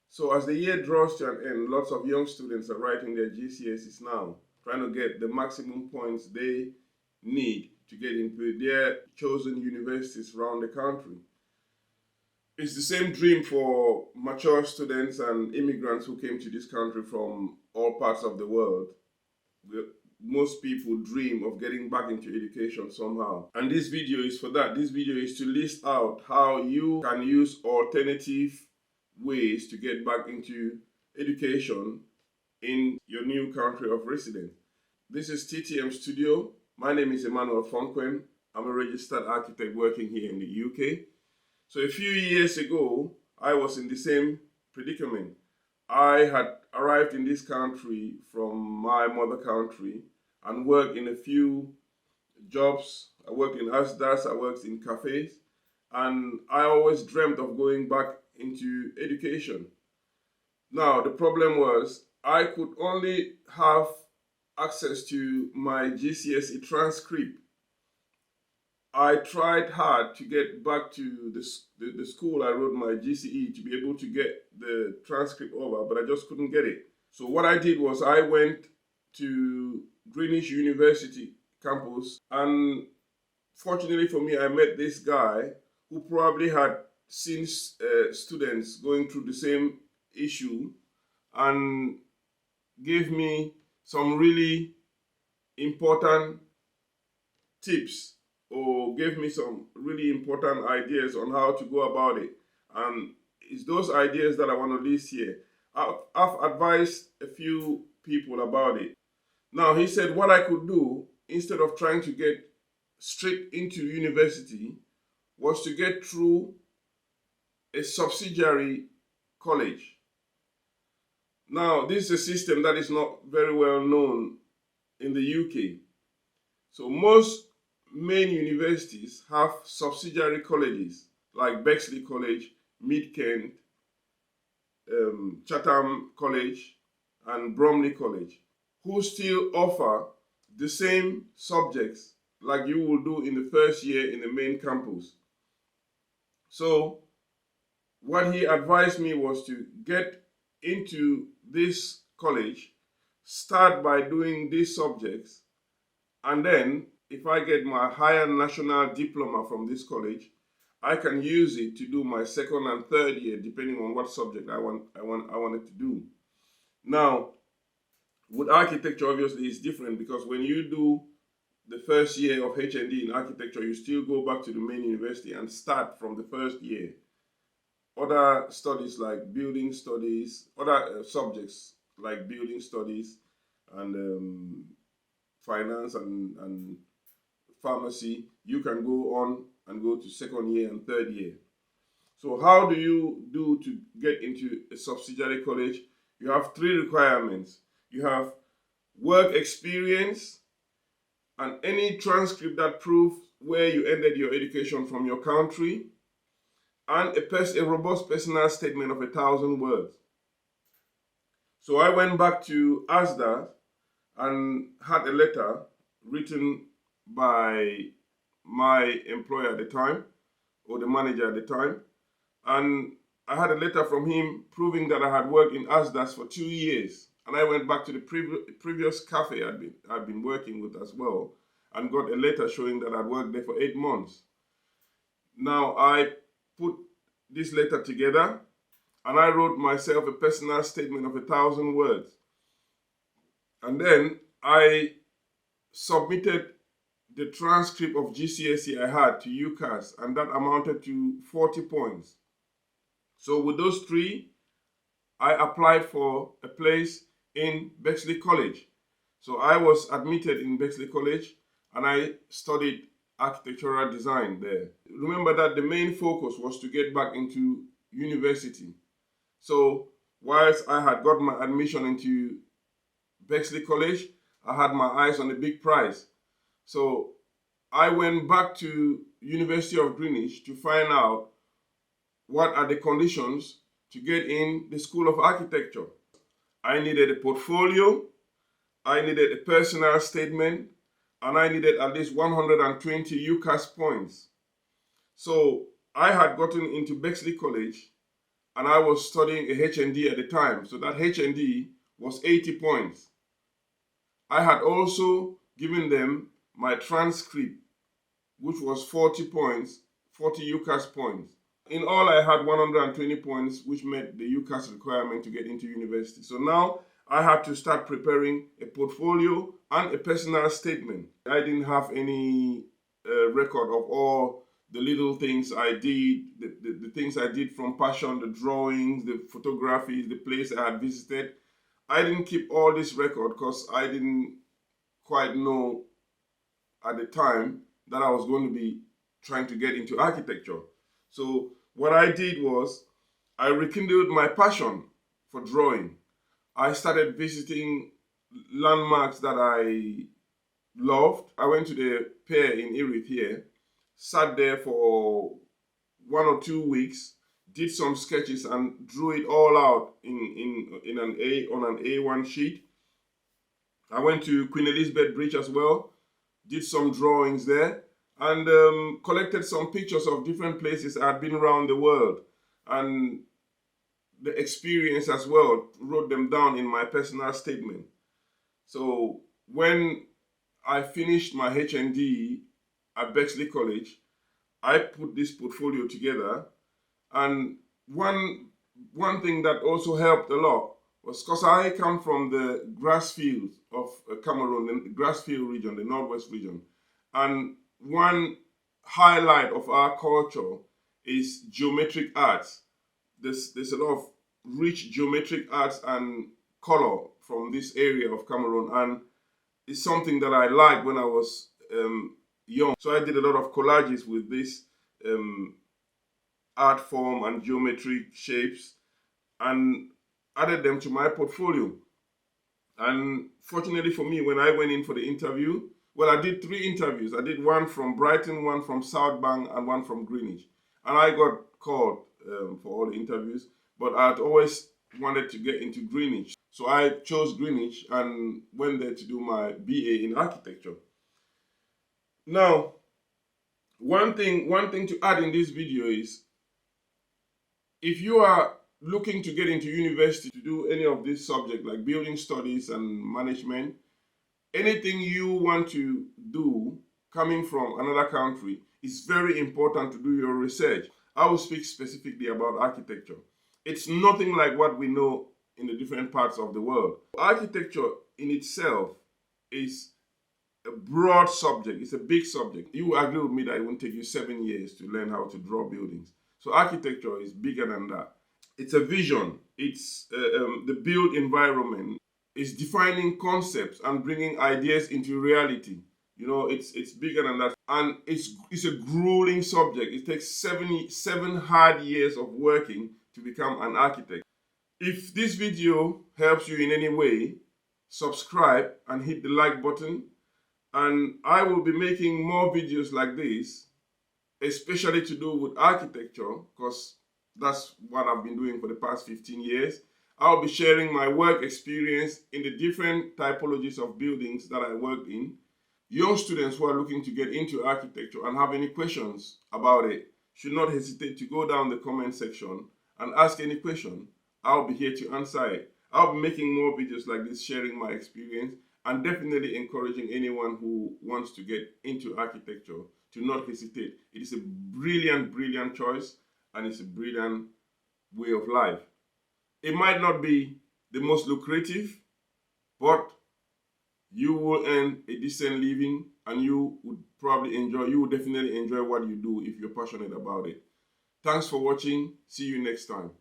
So as the year draws to an end, lots of young students are writing their GCSEs now, trying to get the maximum points they need to get into their chosen universities around the country. It's the same dream for mature students and immigrants who came to this country from all parts of the world. Most people dream of getting back into education somehow. And this video is for that. This video is to list out how you can use alternative ways to get back into education in your new country of residence. This is TTM Studio. My name is Emmanuel Fonquen. I'm a registered architect working here in the UK. So a few years ago, I was in the same predicament. I had arrived in this country from my mother country and worked in a few jobs. I worked in Asdas, I worked in cafes, and I always dreamt of going back into education. Now, the problem was I could only have access to my GCSE transcript. I tried hard to get back to the school I wrote my GCE to be able to get the transcript over, but I just couldn't get it. So what I did was I went to Greenwich University campus, and fortunately for me, I met this guy who probably had seen students going through the same issue and gave me some really important tips or gave me some really important ideas on how to go about it. And it's those ideas that I want to list here. I've advised a few people about it. Now, he said what I could do instead of trying to get straight into university was to get through a subsidiary college. Now, this is a system that is not very well known in the UK. So most main universities have subsidiary colleges like Bexley College, Mid-Kent, Chatham College, and Bromley College, who still offer the same subjects like you will do in the first year in the main campus. So what he advised me was to get into this college, start by doing these subjects, and then if I get my higher national diploma from this college, I can use it to do my second and third year, depending on what subject I wanted to do. Now, with architecture, obviously, it's different because when you do the first year of HND in architecture, you still go back to the main university and start from the first year. Other studies like building studies, other subjects like building studies and finance and pharmacy, you can go on and go to second year and third year. So how do you do to get into a subsidiary college? You have three requirements. You have work experience and any transcript that proves where you ended your education from your country, and a robust personal statement of 1,000 words. So I went back to ASDA and had a letter written by my employer at the time, or the manager at the time, and I had a letter from him proving that I had worked in ASDAS for 2 years. And I went back to the previous cafe I'd been working with as well and got a letter showing that I'd worked there for 8 months. Now I put this letter together and I wrote myself a personal statement of 1,000 words. And then I submitted the transcript of GCSE I had to UCAS, and that amounted to 40 points. So with those three, I applied for a place in Bexley College. So I was admitted in Bexley College and I studied architectural design there. Remember that the main focus was to get back into university. So whilst I had got my admission into Bexley College, I had my eyes on the big prize. So I went back to University of Greenwich to find out what are the conditions to get in the School of Architecture. I needed a portfolio, I needed a personal statement, and I needed at least 120 UCAS points. So I had gotten into Bexley College and I was studying a HND at the time. So that HND was 80 points. I had also given them my transcript, which was 40 points, 40 UCAS points. In all, I had 120 points, which met the UCAS requirement to get into university. So now I had to start preparing a portfolio and a personal statement. I didn't have any record of all the little things I did, the things I did from passion, the drawings, the photography, the place I had visited. I didn't keep all this record because I didn't quite know at the time that I was going to be trying to get into architecture. So what I did was I rekindled my passion for drawing. I started visiting landmarks that I loved. I went to the pier in Erith here, sat there for 1 or 2 weeks, did some sketches and drew it all out in an A on an A1 sheet. I went to Queen Elizabeth Bridge as well, did some drawings there, and collected some pictures of different places I had been around the world, and the experience as well, wrote them down in my personal statement. So when I finished my HND at Bexley College, I put this portfolio together, and one thing that also helped a lot was because I come from the grass fields of Cameroon, the grass field region, the northwest region, and one highlight of our culture is geometric arts. There's a lot of rich geometric arts and color from this area of Cameroon, and it's something that I liked when I was young. So I did a lot of collages with this art form and geometric shapes and added them to my portfolio. And fortunately for me, when I went in for the interview, well, I did 3 interviews. I did one from Brighton, one from South Bank, and one from Greenwich. And I got called for all the interviews, but I'd always wanted to get into Greenwich. So I chose Greenwich and went there to do my BA in architecture. Now, one thing to add in this video is, if you are looking to get into university to do any of this subject like building studies and management, anything you want to do coming from another country, it's very important to do your research. I will speak specifically about architecture. It's nothing like what we know in the different parts of the world. Architecture in itself is a broad subject. It's a big subject. You will agree with me that it won't take you 7 years to learn how to draw buildings. So architecture is bigger than that. It's a vision. It's the built environment. It's defining concepts and bringing ideas into reality. You know, it's bigger than that. And it's a grueling subject. It takes 7 hard years of working to become an architect. If this video helps you in any way, subscribe and hit the like button. And I will be making more videos like this, especially to do with architecture, because that's what I've been doing for the past 15 years. I'll be sharing my work experience in the different typologies of buildings that I work in. Young students who are looking to get into architecture and have any questions about it should not hesitate to go down the comment section and ask any question. I'll be here to answer it. I'll be making more videos like this, sharing my experience, and definitely encouraging anyone who wants to get into architecture to not hesitate. It is a brilliant, brilliant choice, and it's a brilliant way of life. It might not be the most lucrative, but you will earn a decent living, and you would definitely enjoy what you do if you're passionate about it. Thanks for watching. See you next time.